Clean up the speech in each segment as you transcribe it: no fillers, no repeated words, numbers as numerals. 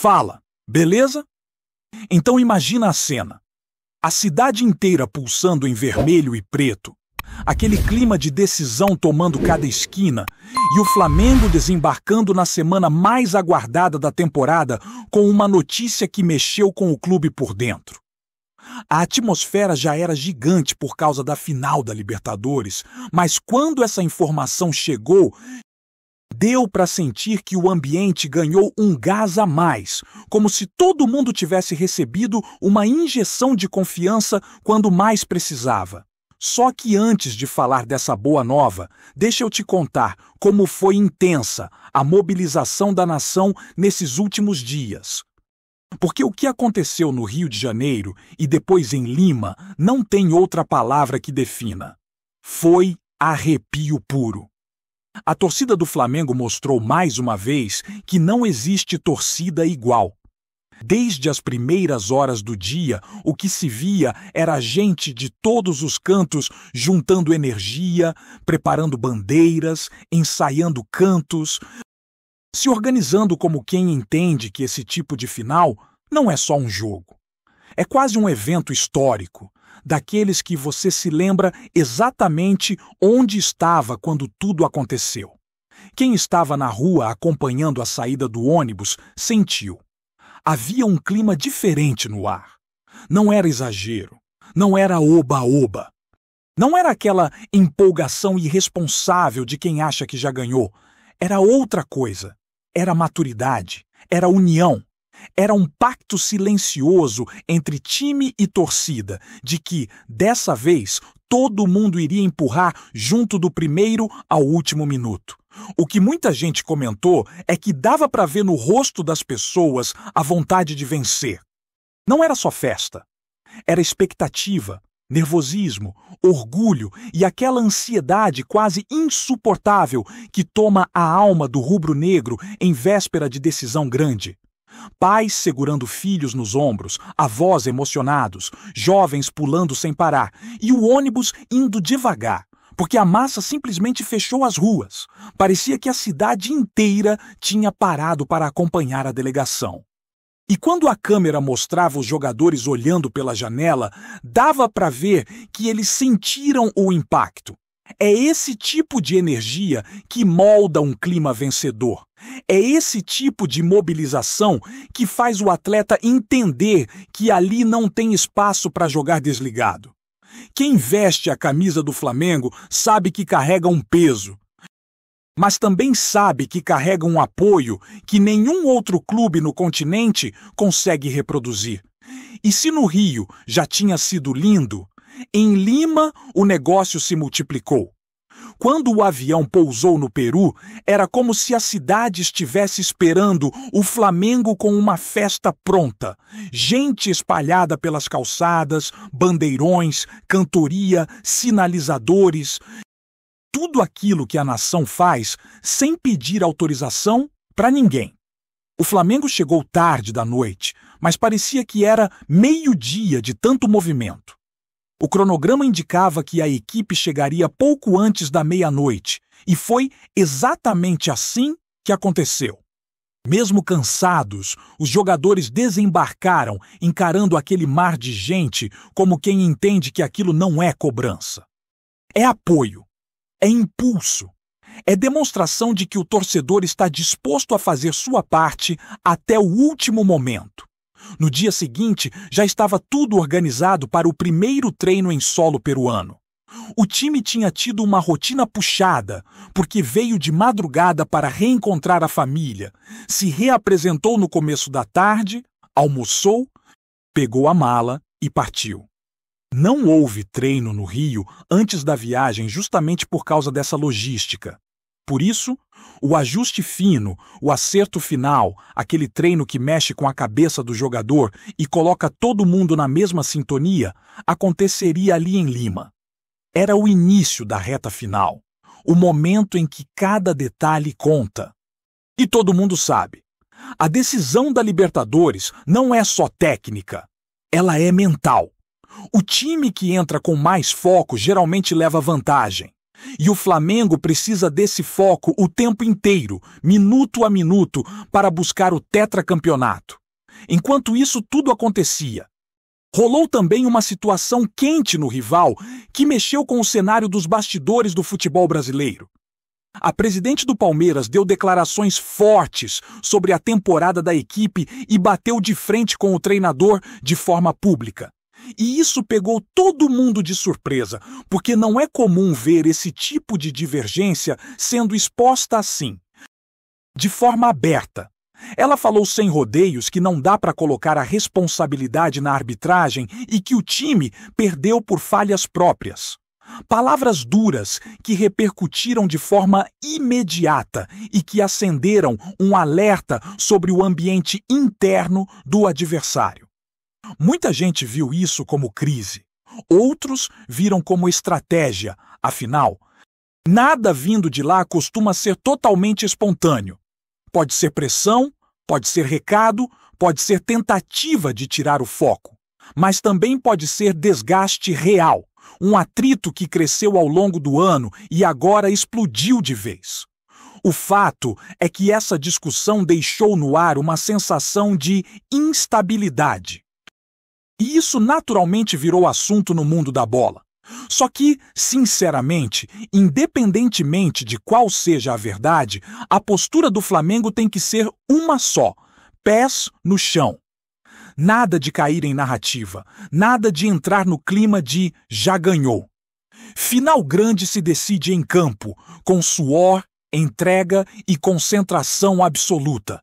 Fala, beleza? Então imagina a cena. A cidade inteira pulsando em vermelho e preto. Aquele clima de decisão tomando cada esquina e o Flamengo desembarcando na semana mais aguardada da temporada com uma notícia que mexeu com o clube por dentro. A atmosfera já era gigante por causa da final da Libertadores, mas quando essa informação chegou, deu para sentir que o ambiente ganhou um gás a mais, como se todo mundo tivesse recebido uma injeção de confiança quando mais precisava. Só que antes de falar dessa boa nova, deixa eu te contar como foi intensa a mobilização da nação nesses últimos dias. Porque o que aconteceu no Rio de Janeiro e depois em Lima não tem outra palavra que defina. Foi arrepio puro. A torcida do Flamengo mostrou mais uma vez que não existe torcida igual. Desde as primeiras horas do dia, o que se via era gente de todos os cantos juntando energia, preparando bandeiras, ensaiando cantos, se organizando como quem entende que esse tipo de final não é só um jogo. É quase um evento histórico, daqueles que você se lembra exatamente onde estava quando tudo aconteceu. Quem estava na rua acompanhando a saída do ônibus sentiu. Havia um clima diferente no ar. Não era exagero. Não era oba-oba. Não era aquela empolgação irresponsável de quem acha que já ganhou. Era outra coisa. Era maturidade. Era união. Era um pacto silencioso entre time e torcida, de que, dessa vez, todo mundo iria empurrar junto do primeiro ao último minuto. O que muita gente comentou é que dava para ver no rosto das pessoas a vontade de vencer. Não era só festa. Era expectativa, nervosismo, orgulho e aquela ansiedade quase insuportável que toma a alma do rubro-negro em véspera de decisão grande. Pais segurando filhos nos ombros, avós emocionados, jovens pulando sem parar e o ônibus indo devagar. Porque a massa simplesmente fechou as ruas. Parecia que a cidade inteira tinha parado para acompanhar a delegação. E quando a câmera mostrava os jogadores olhando pela janela, dava para ver que eles sentiram o impacto. É esse tipo de energia que molda um clima vencedor. É esse tipo de mobilização que faz o atleta entender que ali não tem espaço para jogar desligado. Quem veste a camisa do Flamengo sabe que carrega um peso, mas também sabe que carrega um apoio que nenhum outro clube no continente consegue reproduzir. E se no Rio já tinha sido lindo, em Lima o negócio se multiplicou. Quando o avião pousou no Peru, era como se a cidade estivesse esperando o Flamengo com uma festa pronta. Gente espalhada pelas calçadas, bandeirões, cantoria, sinalizadores. Tudo aquilo que a nação faz sem pedir autorização para ninguém. O Flamengo chegou tarde da noite, mas parecia que era meio-dia de tanto movimento. O cronograma indicava que a equipe chegaria pouco antes da meia-noite, e foi exatamente assim que aconteceu. Mesmo cansados, os jogadores desembarcaram, encarando aquele mar de gente como quem entende que aquilo não é cobrança. É apoio, é impulso, é demonstração de que o torcedor está disposto a fazer sua parte até o último momento. No dia seguinte, já estava tudo organizado para o primeiro treino em solo peruano. O time tinha tido uma rotina puxada, porque veio de madrugada para reencontrar a família, se reapresentou no começo da tarde, almoçou, pegou a mala e partiu. Não houve treino no Rio antes da viagem justamente por causa dessa logística. Por isso, o ajuste fino, o acerto final, aquele treino que mexe com a cabeça do jogador e coloca todo mundo na mesma sintonia, aconteceria ali em Lima. Era o início da reta final, o momento em que cada detalhe conta. E todo mundo sabe, a decisão da Libertadores não é só técnica, ela é mental. O time que entra com mais foco geralmente leva vantagem. E o Flamengo precisa desse foco o tempo inteiro, minuto a minuto, para buscar o tetracampeonato. Enquanto isso tudo acontecia, rolou também uma situação quente no rival que mexeu com o cenário dos bastidores do futebol brasileiro. A presidente do Palmeiras deu declarações fortes sobre a temporada da equipe e bateu de frente com o treinador de forma pública. E isso pegou todo mundo de surpresa, porque não é comum ver esse tipo de divergência sendo exposta assim, de forma aberta. Ela falou sem rodeios que não dá para colocar a responsabilidade na arbitragem e que o time perdeu por falhas próprias. Palavras duras que repercutiram de forma imediata e que acenderam um alerta sobre o ambiente interno do adversário. Muita gente viu isso como crise. Outros viram como estratégia. Afinal, nada vindo de lá costuma ser totalmente espontâneo. Pode ser pressão, pode ser recado, pode ser tentativa de tirar o foco. Mas também pode ser desgaste real, um atrito que cresceu ao longo do ano e agora explodiu de vez. O fato é que essa discussão deixou no ar uma sensação de instabilidade. E isso naturalmente virou assunto no mundo da bola. Só que, sinceramente, independentemente de qual seja a verdade, a postura do Flamengo tem que ser uma só: pés no chão. Nada de cair em narrativa, nada de entrar no clima de já ganhou. Final grande se decide em campo, com suor, entrega e concentração absoluta.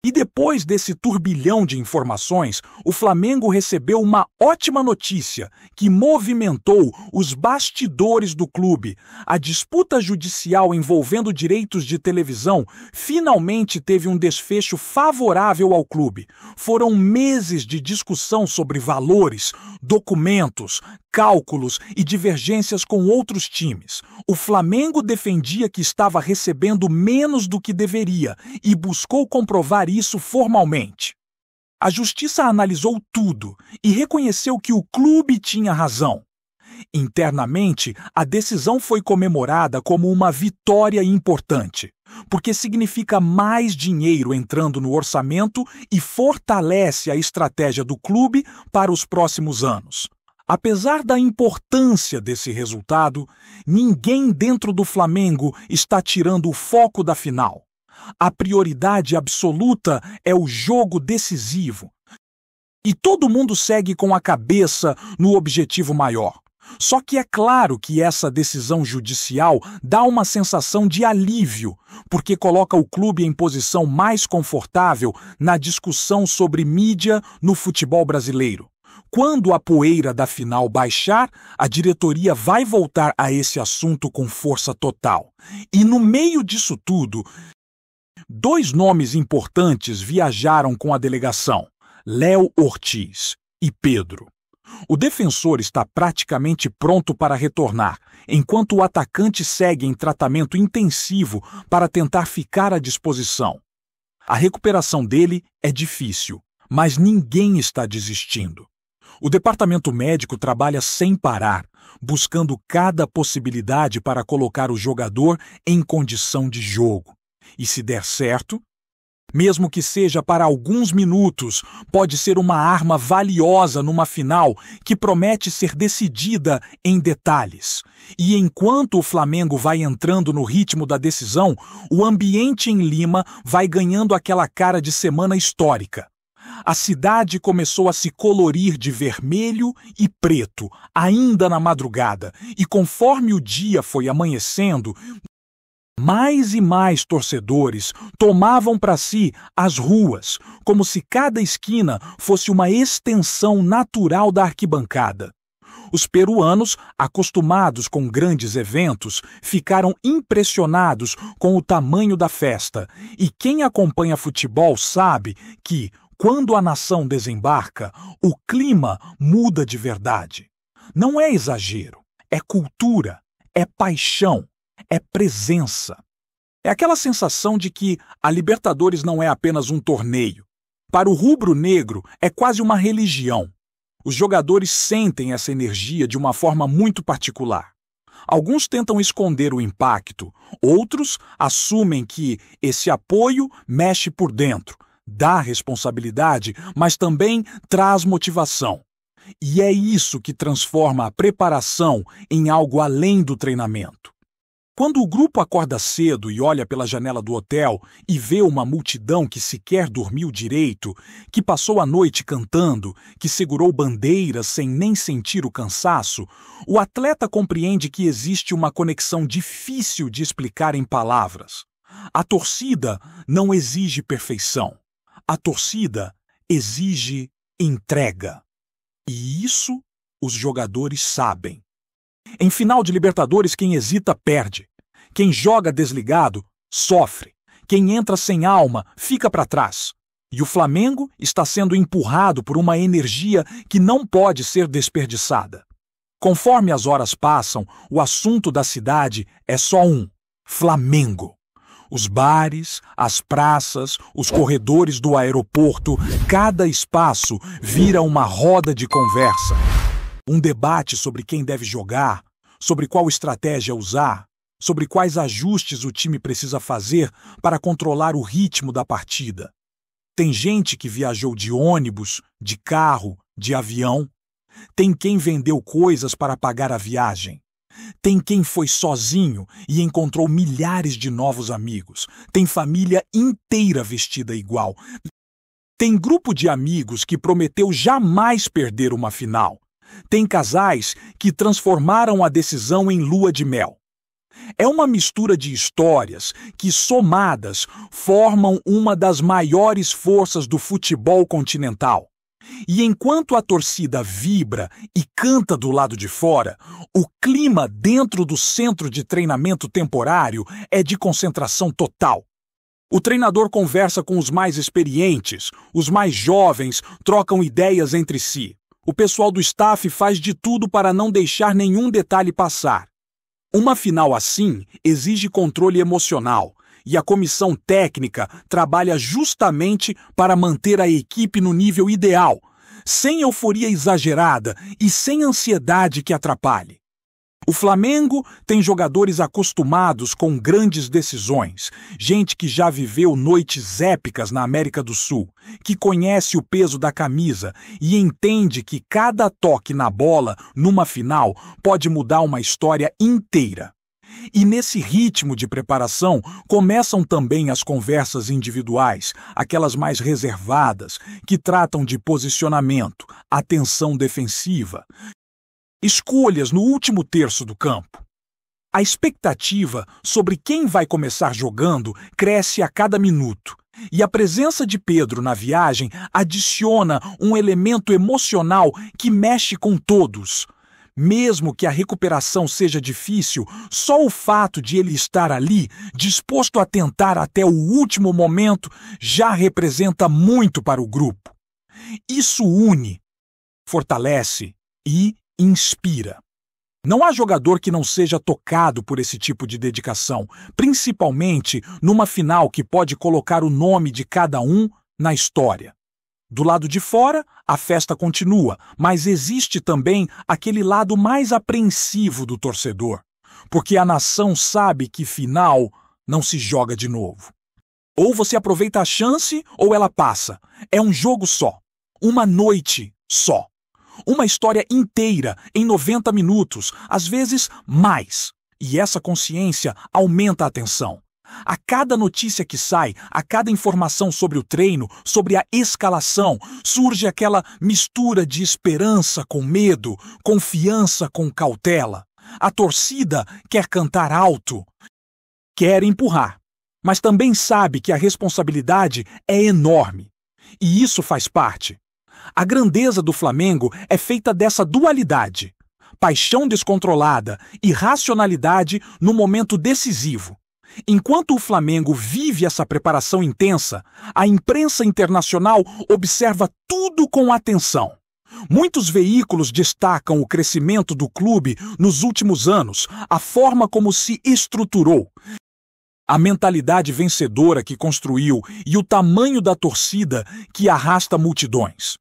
E depois desse turbilhão de informações, o Flamengo recebeu uma ótima notícia que movimentou os bastidores do clube. A disputa judicial envolvendo direitos de televisão finalmente teve um desfecho favorável ao clube. Foram meses de discussão sobre valores, documentos, cálculos e divergências com outros times. O Flamengo defendia que estava recebendo menos do que deveria e buscou comprovar isso formalmente. A justiça analisou tudo e reconheceu que o clube tinha razão. Internamente, a decisão foi comemorada como uma vitória importante, porque significa mais dinheiro entrando no orçamento e fortalece a estratégia do clube para os próximos anos. Apesar da importância desse resultado, ninguém dentro do Flamengo está tirando o foco da final. A prioridade absoluta é o jogo decisivo. E todo mundo segue com a cabeça no objetivo maior. Só que é claro que essa decisão judicial dá uma sensação de alívio, porque coloca o clube em posição mais confortável na discussão sobre mídia no futebol brasileiro. Quando a poeira da final baixar, a diretoria vai voltar a esse assunto com força total. E no meio disso tudo, dois nomes importantes viajaram com a delegação: Léo Ortiz e Pedro. O defensor está praticamente pronto para retornar, enquanto o atacante segue em tratamento intensivo para tentar ficar à disposição. A recuperação dele é difícil, mas ninguém está desistindo. O departamento médico trabalha sem parar, buscando cada possibilidade para colocar o jogador em condição de jogo. E se der certo, mesmo que seja para alguns minutos, pode ser uma arma valiosa numa final que promete ser decidida em detalhes. E enquanto o Flamengo vai entrando no ritmo da decisão, o ambiente em Lima vai ganhando aquela cara de semana histórica. A cidade começou a se colorir de vermelho e preto, ainda na madrugada, e conforme o dia foi amanhecendo, mais e mais torcedores tomavam para si as ruas, como se cada esquina fosse uma extensão natural da arquibancada. Os peruanos, acostumados com grandes eventos, ficaram impressionados com o tamanho da festa, e quem acompanha futebol sabe que, quando a nação desembarca, o clima muda de verdade. Não é exagero, é cultura, é paixão, é presença. É aquela sensação de que a Libertadores não é apenas um torneio. Para o rubro-negro, é quase uma religião. Os jogadores sentem essa energia de uma forma muito particular. Alguns tentam esconder o impacto, outros assumem que esse apoio mexe por dentro, dá responsabilidade, mas também traz motivação. E é isso que transforma a preparação em algo além do treinamento. Quando o grupo acorda cedo e olha pela janela do hotel e vê uma multidão que sequer dormiu direito, que passou a noite cantando, que segurou bandeiras sem nem sentir o cansaço, o atleta compreende que existe uma conexão difícil de explicar em palavras. A torcida não exige perfeição. A torcida exige entrega. E isso os jogadores sabem. Em final de Libertadores, quem hesita perde. Quem joga desligado sofre. Quem entra sem alma fica para trás. E o Flamengo está sendo empurrado por uma energia que não pode ser desperdiçada. Conforme as horas passam, o assunto da cidade é só um: Flamengo. Os bares, as praças, os corredores do aeroporto, cada espaço vira uma roda de conversa. Um debate sobre quem deve jogar, sobre qual estratégia usar, sobre quais ajustes o time precisa fazer para controlar o ritmo da partida. Tem gente que viajou de ônibus, de carro, de avião. Tem quem vendeu coisas para pagar a viagem. Tem quem foi sozinho e encontrou milhares de novos amigos. Tem família inteira vestida igual. Tem grupo de amigos que prometeu jamais perder uma final. Tem casais que transformaram a decisão em lua de mel. É uma mistura de histórias que, somadas, formam uma das maiores forças do futebol continental. E enquanto a torcida vibra e canta do lado de fora, o clima dentro do centro de treinamento temporário é de concentração total. O treinador conversa com os mais experientes, os mais jovens trocam ideias entre si. O pessoal do staff faz de tudo para não deixar nenhum detalhe passar. Uma final assim exige controle emocional, e a comissão técnica trabalha justamente para manter a equipe no nível ideal, sem euforia exagerada e sem ansiedade que atrapalhe. O Flamengo tem jogadores acostumados com grandes decisões, gente que já viveu noites épicas na América do Sul, que conhece o peso da camisa e entende que cada toque na bola, numa final, pode mudar uma história inteira. E nesse ritmo de preparação começam também as conversas individuais, aquelas mais reservadas, que tratam de posicionamento, atenção defensiva, escolhas no último terço do campo. A expectativa sobre quem vai começar jogando cresce a cada minuto, e a presença de Pedro na viagem adiciona um elemento emocional que mexe com todos. Mesmo que a recuperação seja difícil, só o fato de ele estar ali, disposto a tentar até o último momento, já representa muito para o grupo. Isso une, fortalece e inspira. Não há jogador que não seja tocado por esse tipo de dedicação, principalmente numa final que pode colocar o nome de cada um na história. Do lado de fora, a festa continua, mas existe também aquele lado mais apreensivo do torcedor, porque a nação sabe que final não se joga de novo. Ou você aproveita a chance ou ela passa. É um jogo só, uma noite só. Uma história inteira em 90 minutos, às vezes mais. E essa consciência aumenta a tensão. A cada notícia que sai, a cada informação sobre o treino, sobre a escalação, surge aquela mistura de esperança com medo, confiança com cautela. A torcida quer cantar alto, quer empurrar, mas também sabe que a responsabilidade é enorme. E isso faz parte. A grandeza do Flamengo é feita dessa dualidade: paixão descontrolada e racionalidade no momento decisivo. Enquanto o Flamengo vive essa preparação intensa, a imprensa internacional observa tudo com atenção. Muitos veículos destacam o crescimento do clube nos últimos anos, a forma como se estruturou, a mentalidade vencedora que construiu e o tamanho da torcida que arrasta multidões.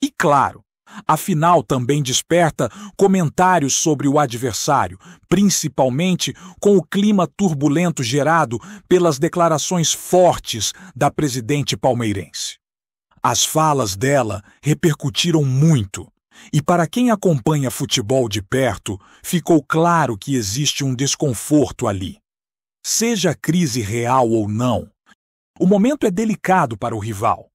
E claro, A final também desperta comentários sobre o adversário, principalmente com o clima turbulento gerado pelas declarações fortes da presidente palmeirense. As falas dela repercutiram muito, e para quem acompanha futebol de perto, ficou claro que existe um desconforto ali. Seja crise real ou não, o momento é delicado para o rival.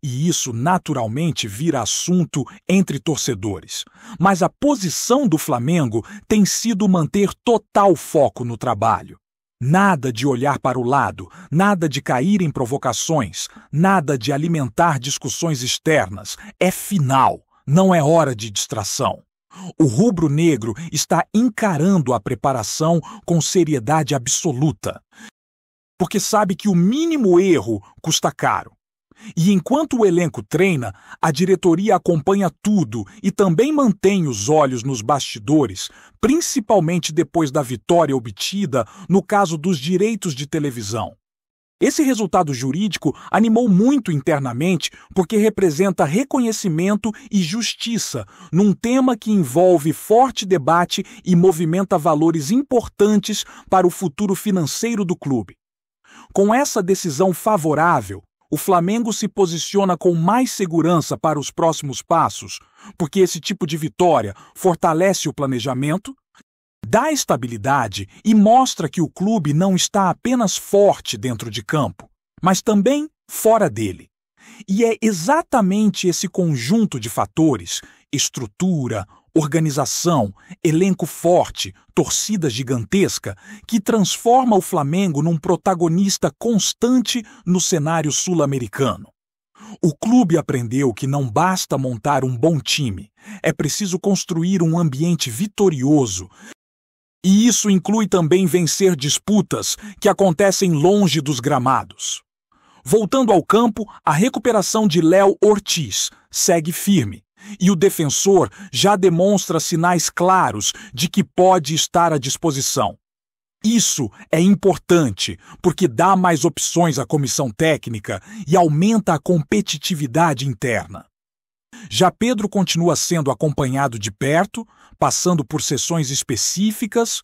E isso naturalmente vira assunto entre torcedores. Mas a posição do Flamengo tem sido manter total foco no trabalho. Nada de olhar para o lado, nada de cair em provocações, nada de alimentar discussões externas. É final, não é hora de distração. O rubro-negro está encarando a preparação com seriedade absoluta, porque sabe que o mínimo erro custa caro. E enquanto o elenco treina, a diretoria acompanha tudo e também mantém os olhos nos bastidores, principalmente depois da vitória obtida no caso dos direitos de televisão. Esse resultado jurídico animou muito internamente porque representa reconhecimento e justiça num tema que envolve forte debate e movimenta valores importantes para o futuro financeiro do clube. Com essa decisão favorável, o Flamengo se posiciona com mais segurança para os próximos passos, porque esse tipo de vitória fortalece o planejamento, dá estabilidade e mostra que o clube não está apenas forte dentro de campo, mas também fora dele. E é exatamente esse conjunto de fatores, estrutura, organização, elenco forte, torcida gigantesca, que transforma o Flamengo num protagonista constante no cenário sul-americano. O clube aprendeu que não basta montar um bom time, é preciso construir um ambiente vitorioso. E isso inclui também vencer disputas que acontecem longe dos gramados. Voltando ao campo, a recuperação de Léo Ortiz segue firme. E o defensor já demonstra sinais claros de que pode estar à disposição. Isso é importante porque dá mais opções à comissão técnica e aumenta a competitividade interna. Já Pedro continua sendo acompanhado de perto, passando por sessões específicas,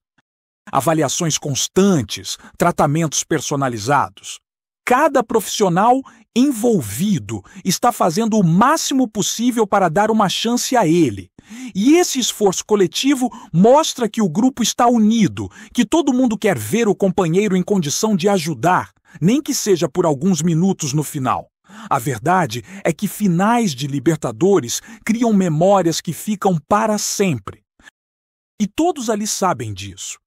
avaliações constantes, tratamentos personalizados. Cada profissional envolvido está fazendo o máximo possível para dar uma chance a ele. E esse esforço coletivo mostra que o grupo está unido, que todo mundo quer ver o companheiro em condição de ajudar, nem que seja por alguns minutos no final. A verdade é que finais de Libertadores criam memórias que ficam para sempre. E todos ali sabem disso.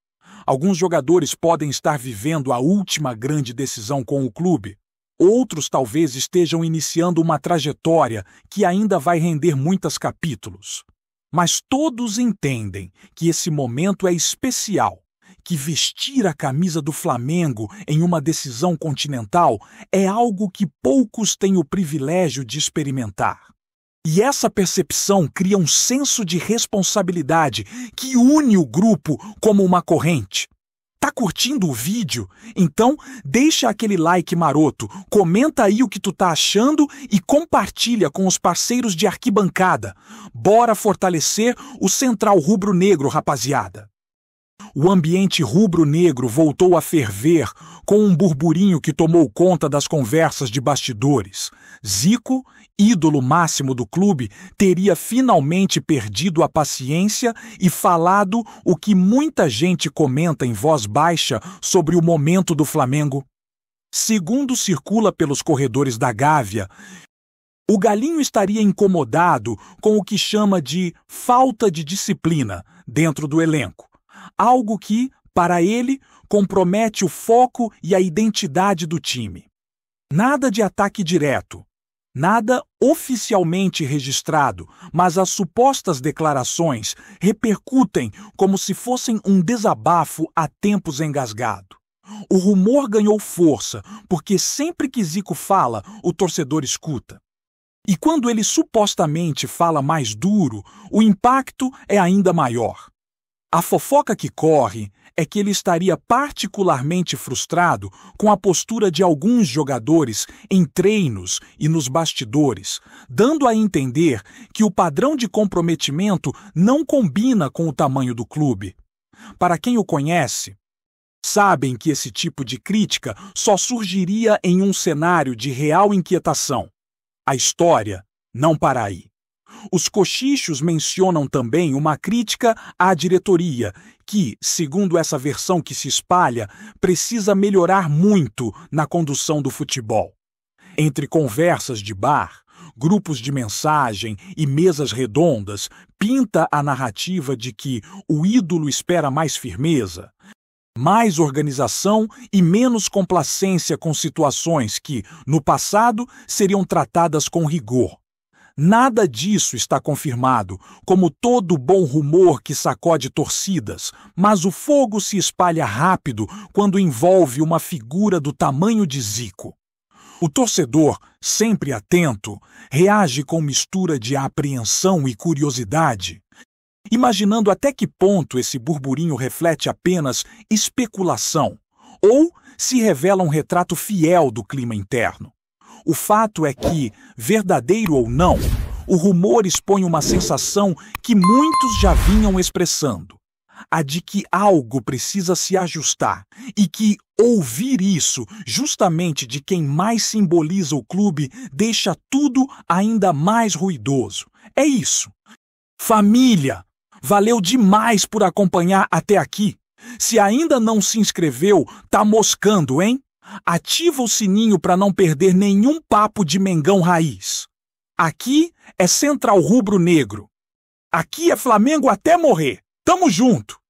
Alguns jogadores podem estar vivendo a última grande decisão com o clube. Outros talvez estejam iniciando uma trajetória que ainda vai render muitos capítulos. Mas todos entendem que esse momento é especial, que vestir a camisa do Flamengo em uma decisão continental é algo que poucos têm o privilégio de experimentar. E essa percepção cria um senso de responsabilidade que une o grupo como uma corrente. Tá curtindo o vídeo? Então deixa aquele like maroto, comenta aí o que tu tá achando e compartilha com os parceiros de arquibancada. Bora fortalecer o Central Rubro-Negro, rapaziada. O ambiente rubro-negro voltou a ferver com um burburinho que tomou conta das conversas de bastidores. Zico, ídolo máximo do clube, teria finalmente perdido a paciência e falado o que muita gente comenta em voz baixa sobre o momento do Flamengo. Segundo circula pelos corredores da Gávea, o Galinho estaria incomodado com o que chama de falta de disciplina dentro do elenco. Algo que, para ele, compromete o foco e a identidade do time. Nada de ataque direto, nada oficialmente registrado, mas as supostas declarações repercutem como se fossem um desabafo há tempos engasgado. O rumor ganhou força, porque sempre que Zico fala, o torcedor escuta. E quando ele supostamente fala mais duro, o impacto é ainda maior. A fofoca que corre é que ele estaria particularmente frustrado com a postura de alguns jogadores em treinos e nos bastidores, dando a entender que o padrão de comprometimento não combina com o tamanho do clube. Para quem o conhece, sabem que esse tipo de crítica só surgiria em um cenário de real inquietação. A história não para aí. Os cochichos mencionam também uma crítica à diretoria, que, segundo essa versão que se espalha, precisa melhorar muito na condução do futebol. Entre conversas de bar, grupos de mensagem e mesas redondas, pinta a narrativa de que o ídolo espera mais firmeza, mais organização e menos complacência com situações que, no passado, seriam tratadas com rigor. Nada disso está confirmado, como todo bom rumor que sacode torcidas, mas o fogo se espalha rápido quando envolve uma figura do tamanho de Zico. O torcedor, sempre atento, reage com mistura de apreensão e curiosidade, imaginando até que ponto esse burburinho reflete apenas especulação ou se revela um retrato fiel do clima interno. O fato é que, verdadeiro ou não, o rumor expõe uma sensação que muitos já vinham expressando, a de que algo precisa se ajustar e que ouvir isso, justamente de quem mais simboliza o clube, deixa tudo ainda mais ruidoso. É isso. Família, valeu demais por acompanhar até aqui. Se ainda não se inscreveu, tá moscando, hein? Ativa o sininho para não perder nenhum papo de Mengão Raiz. Aqui é Central Rubro Negro. Aqui é Flamengo até morrer. Tamo junto!